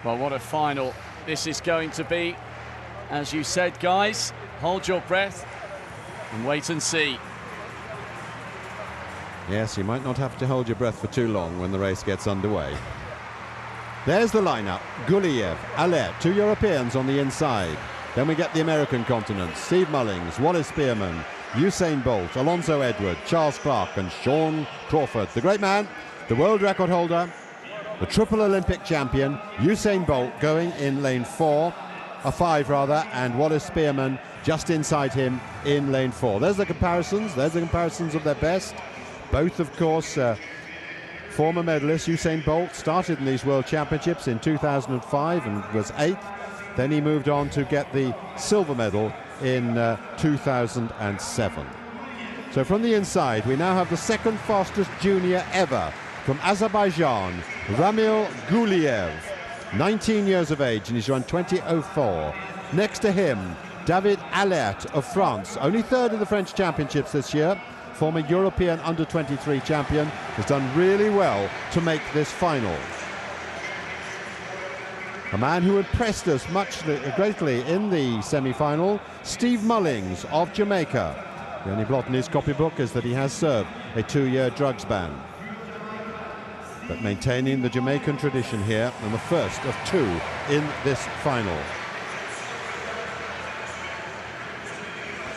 Well, what a final this is going to be. As you said, guys, hold your breath and wait and see. Yes, you might not have to hold your breath for too long when the race gets underway. There's the lineup. Guliev, Alert, two Europeans on the inside. Then we get the American continent. Steve Mullings, Wallace Spearman, Usain Bolt, Alonso Edward, Charles Clark and Sean Crawford. The great man, the world record holder, the triple Olympic champion, Usain Bolt going in lane 5 rather, and Wallace Spearman just inside him in lane 4. There's the comparisons of their best. Both, of course, former medalists. Usain Bolt started in these World Championships in 2005 and was 8th. Then he moved on to get the silver medal in 2007. So from the inside, we now have the second fastest junior ever from Azerbaijan, Ramil Guliev, 19 years of age, and he's run 20:04. Next to him, David Alert of France, only third in the French Championships this year. Former European under-23 champion, has done really well to make this final. A man who impressed us greatly in the semi-final, Steve Mullings of Jamaica. The only blot in his copybook is that he has served a 2-year drugs ban. But maintaining the Jamaican tradition here, and the first of 2 in this final.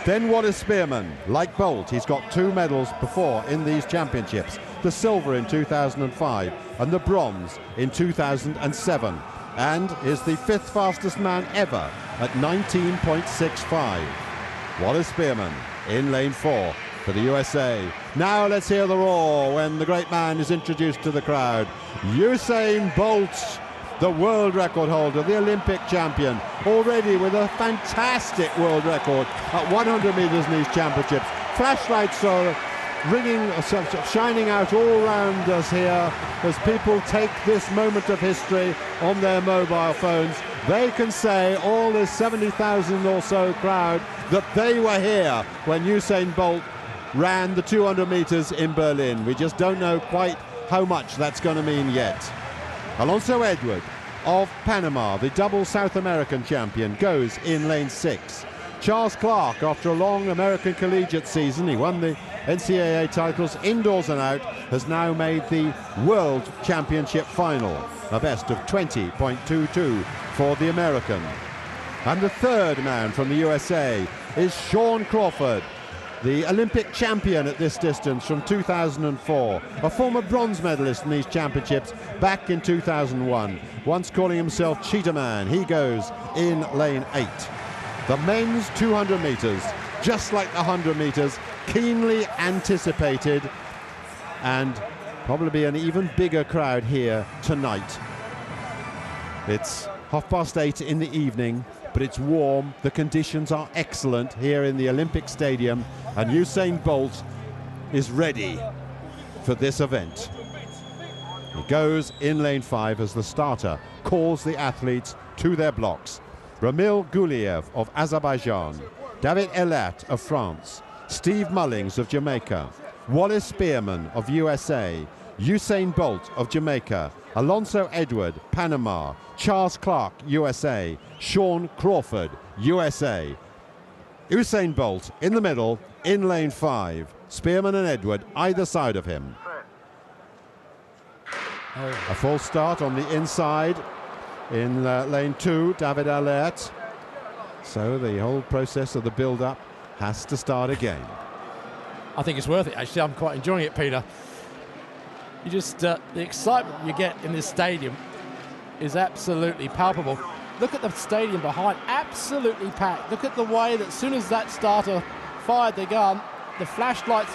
Then Wallace Spearman, like Bolt, he's got 2 medals before in these championships. The silver in 2005 and the bronze in 2007. And is the 5th fastest man ever at 19.65. Wallace Spearman in lane 4 for the USA. Now let's hear the roar when the great man is introduced to the crowd. Usain Bolt, the world record holder, the Olympic champion, already with a fantastic world record at 100 meters in these championships. Flashlights are ringing, shining out all around us here as people take this moment of history on their mobile phones. They can say, all this 70,000 or so crowd, that they were here when Usain Bolt ran the 200 meters in Berlin. We just don't know quite how much that's going to mean yet. Alonso Edward of Panama, the double South American champion, goes in lane 6. Charles Clark, after a long American collegiate season, he won the NCAA titles indoors and out, has now made the World Championship final, a best of 20.22 for the American. And the third man from the USA is Sean Crawford, the Olympic champion at this distance from 2004, a former bronze medalist in these championships back in 2001, once calling himself Cheetah Man. He goes in lane 8. The men's 200 meters, just like the 100 meters, keenly anticipated, and probably an even bigger crowd here tonight. It's 8:30 in the evening, but it's warm. The conditions are excellent here in the Olympic Stadium, and Usain Bolt is ready for this event. He goes in lane 5 as the starter calls the athletes to their blocks. Ramil Guliev of Azerbaijan, David Alert of France, Steve Mullings of Jamaica, Wallace Spearman of USA, Usain Bolt of Jamaica, Alonso Edward, Panama, Charles Clark, USA, Sean Crawford, USA. Usain Bolt in the middle, in lane 5. Spearman and Edward either side of him. A false start on the inside in lane 2, David Alert. So the whole process of the build-up has to start again. I think it's worth it, actually. I'm quite enjoying it, Peter. You just, the excitement you get in this stadium is absolutely palpable. Look at the stadium behind, absolutely packed. Look at the way that as soon as that starter fired the gun, the flashlights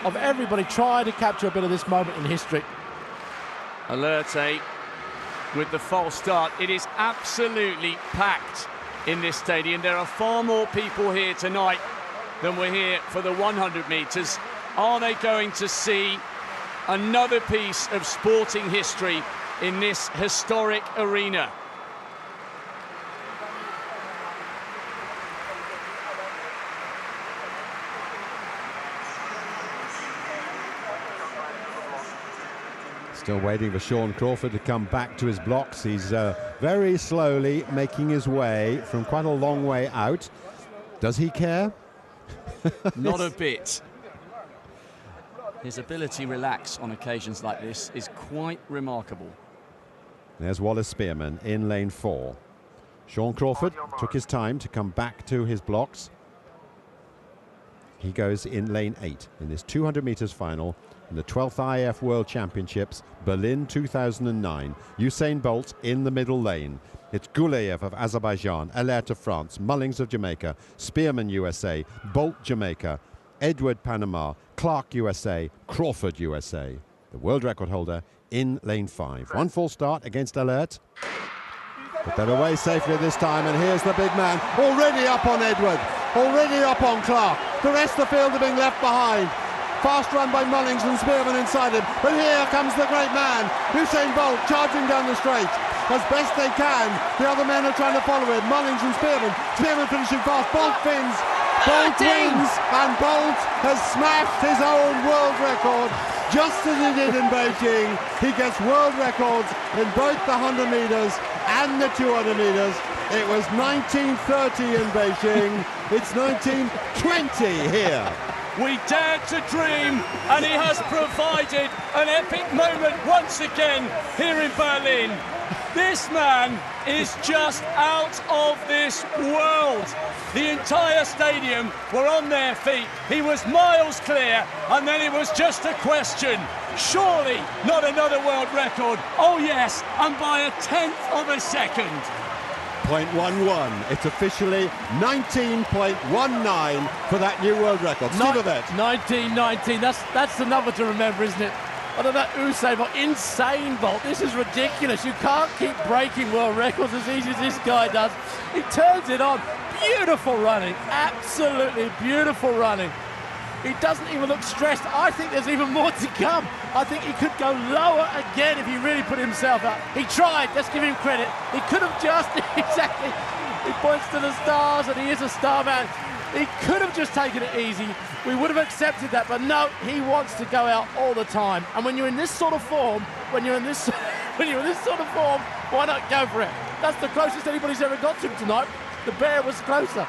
of everybody trying to capture a bit of this moment in history. Alerte with the false start. It is absolutely packed in this stadium. There are far more people here tonight than were here for the 100 meters. Are they going to see another piece of sporting history in this historic arena? Still waiting for Sean Crawford to come back to his blocks. He's very slowly making his way from quite a long way out. Does he care? Not a bit. His ability to relax on occasions like this is quite remarkable. There's Wallace Spearman in lane 4. Sean Crawford took his time to come back to his blocks. He goes in lane 8 in this 200 meters final in the 12th IF World Championships, Berlin 2009. Usain Bolt in the middle lane. It's Gouleyev of Azerbaijan, Alert of France, Mullings of Jamaica, Spearman USA, Bolt Jamaica, Edward Panama, Clark USA, Crawford USA. The world record holder in lane 5. One full start against Alert. But they're away safely this time, and here's the big man, already up on Edward, already up on Clark. The rest of the field are being left behind. Fast run by Mullings and Spearman inside him. But here comes the great man, Usain Bolt, charging down the straight. As best they can, the other men are trying to follow him. Mullings and Spearman. Spearman finishing fast. Bolt wins. Bolt wins, and Bolt has smashed his own world record, just as he did in Beijing. He gets world records in both the 100 meters and the 200 meters. It was 1930 in Beijing. It's 1920 here. We dared to dream, and he has provided an epic moment once again here in Berlin. This man is just out of this world. The entire stadium were on their feet. He was miles clear, and then it was just a question. Surely not another world record. Oh yes, and by a 1/10 of a second. 0.11. It's officially 19.19 for that new world record. Steve Ovett. 1919. That's the number to remember, isn't it? I don't know, Usain Bolt, Usain Bolt. This is ridiculous. You can't keep breaking world records as easy as this guy does. He turns it on. Beautiful running. Absolutely beautiful running. He doesn't even look stressed. I think there's even more to come. I think he could go lower again if he really put himself up. He tried. Let's give him credit. He could have just, exactly. He points to the stars, and he is a star man. He could have just taken it easy. We would have accepted that, but no, he wants to go out all the time. And when you're in this sort of form, when you're in this sort of form, why not go for it? That's the closest anybody's ever got to him tonight. The bear was closer.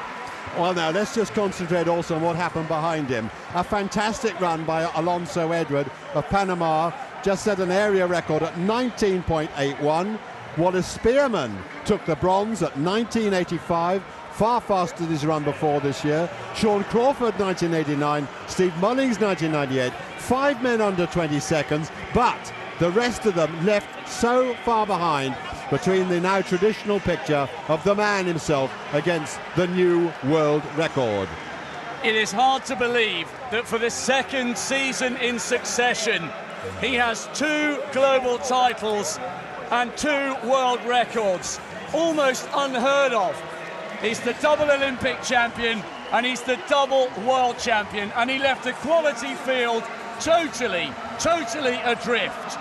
Well, now let's just concentrate also on what happened behind him. A fantastic run by Alonso Edward of Panama, just set an area record at 19.81. Wallace Spearman took the bronze at 1985. Far faster than his run before this year. Sean Crawford, 1989. Steve Mullings, 1998. 5 men under 20 seconds, but the rest of them left so far behind between the now traditional picture of the man himself against the new world record. It is hard to believe that for the second season in succession, he has 2 global titles and 2 world records. Almost unheard of. He's the double Olympic champion, and he's the double world champion, and he left a quality field totally adrift.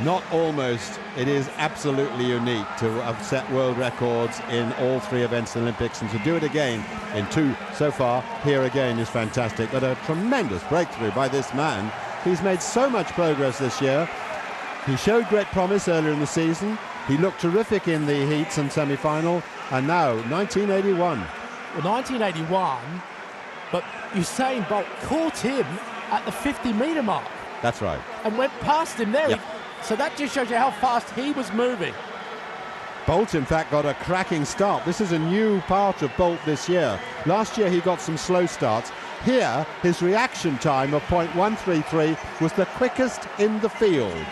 Not almost, it is absolutely unique to have set world records in all 3 events in the Olympics, and to do it again in 2 so far, here again is fantastic. But a tremendous breakthrough by this man. He's made so much progress this year. He showed great promise earlier in the season. He looked terrific in the heats and semi-final, and now 1981. Well, 1981, but Usain Bolt caught him at the 50-metre mark. That's right. And went past him there. Yep. So that just shows you how fast he was moving. Bolt, in fact, got a cracking start. This is a new part of Bolt this year. Last year he got some slow starts. Here, his reaction time of 0.133 was the quickest in the field.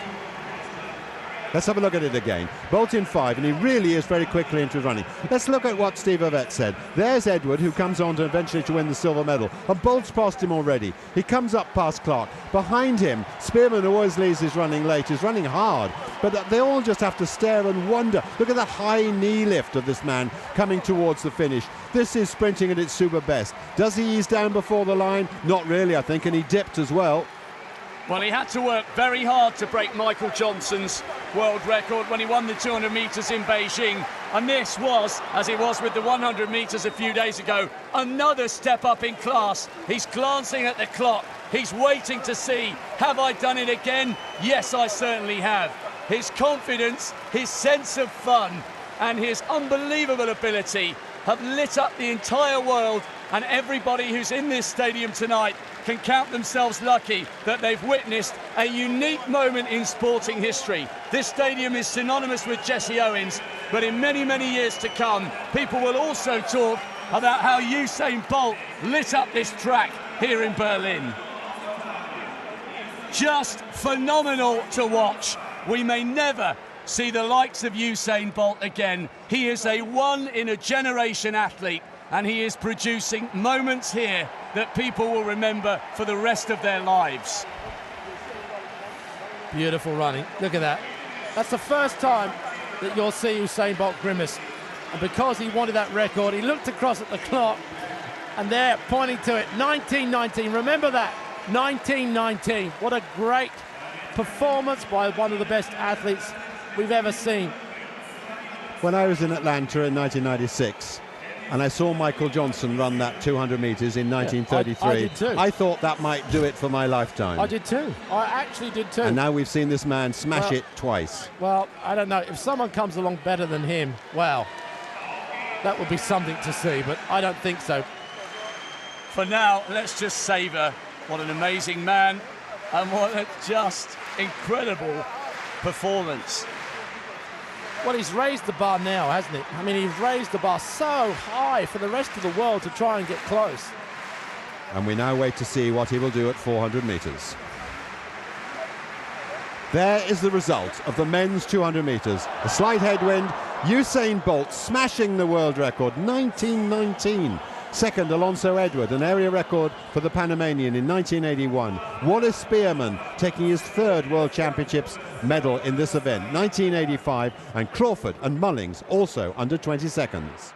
Let's have a look at it again. Bolt in 5, and he really is very quickly into his running. Let's look at what Steve Ovett said. There's Edward, who comes on to eventually to win the silver medal. And Bolt's past him already. He comes up past Clark. Behind him, Spearman, who always leaves, is running late, is running hard. But they all just have to stare and wonder. Look at that high knee lift of this man coming towards the finish. This is sprinting at its super best. Does he ease down before the line? Not really, I think, and he dipped as well. Well, he had to work very hard to break Michael Johnson's world record when he won the 200 metres in Beijing. And this was, as it was with the 100 metres a few days ago, another step up in class. He's glancing at the clock. He's waiting to see, have I done it again? Yes, I certainly have. His confidence, his sense of fun, and his unbelievable ability have lit up the entire world, and everybody who's in this stadium tonight can count themselves lucky that they've witnessed a unique moment in sporting history. This stadium is synonymous with Jesse Owens, but in many, many years to come, people will also talk about how Usain Bolt lit up this track here in Berlin. Just phenomenal to watch. We may never see the likes of Usain Bolt again. He is a one-in-a-generation athlete, and he is producing moments here that people will remember for the rest of their lives. Beautiful running. Look at that. That's the first time that you'll see Usain Bolt grimace. And because he wanted that record, he looked across at the clock, and there, pointing to it, 1919. Remember that, 1919. What a great performance by one of the best athletes we've ever seen. When I was in Atlanta in 1996, and I saw Michael Johnson run that 200 metres in 1933. I did too. I thought that might do it for my lifetime. I did too. I actually did too. And now we've seen this man smash it twice. Well, I don't know. If someone comes along better than him, well, that would be something to see, but I don't think so. For now, let's just savour what an amazing man and what a just incredible performance. Well, he's raised the bar now, hasn't he? I mean, he's raised the bar so high for the rest of the world to try and get close. And we now wait to see what he will do at 400 metres. There is the result of the men's 200 metres. A slight headwind, Usain Bolt smashing the world record, 1919. Second, Alonso Edward, an area record for the Panamanian in 1981. Wallace Spearman taking his third World Championships medal in this event, 1985. And Crawford and Mullings also under 20 seconds.